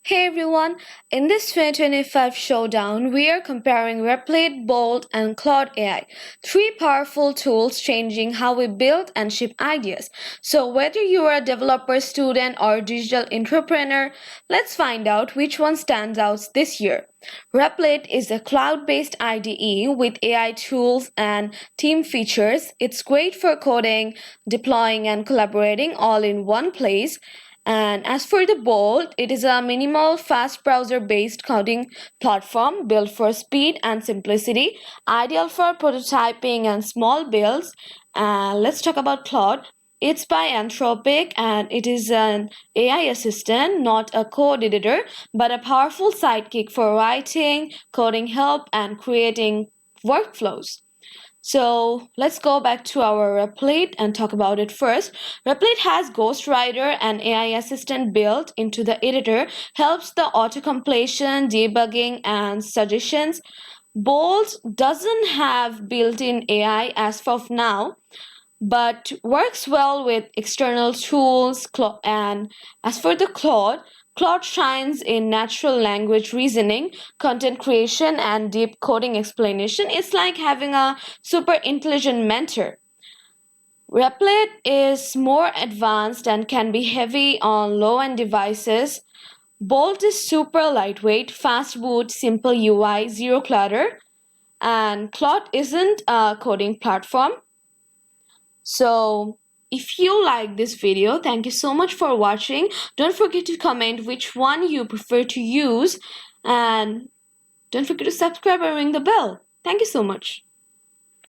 Hey everyone, in this 2025 showdown, we are comparing Replit, Bolt, and Claude AI, three powerful tools changing how we build and ship ideas. So, whether you are a developer, student, or digital entrepreneur, let's find out which one stands out this year. Replit is a cloud based IDE with AI tools and team features. It's great for coding, deploying, and collaborating all in one place. And as for the Bolt, it is a minimal, fast browser based coding platform built for speed and simplicity, ideal for prototyping and small builds. And let's talk about Claude. It's by Anthropic and it is an AI assistant, not a code editor, but a powerful sidekick for writing, coding help, and creating workflows. So let's go back to our Replit and talk about it first. Replit has Ghostwriter and AI assistant built into the editor, helps the auto completion, debugging, and suggestions. Bolt doesn't have built-in AI as of now, but works well with external tools. And as for the Claude shines in natural language reasoning, content creation, and deep coding explanation. It's like having a super intelligent mentor. Replit is more advanced and can be heavy on low end devices. Bolt is super lightweight, fast boot, simple UI, zero clutter. And Claude isn't a coding platform. So, if you like this video, thank you so much for watching. Don't forget to comment which one you prefer to use and don't forget to subscribe and ring the bell. Thank you so much.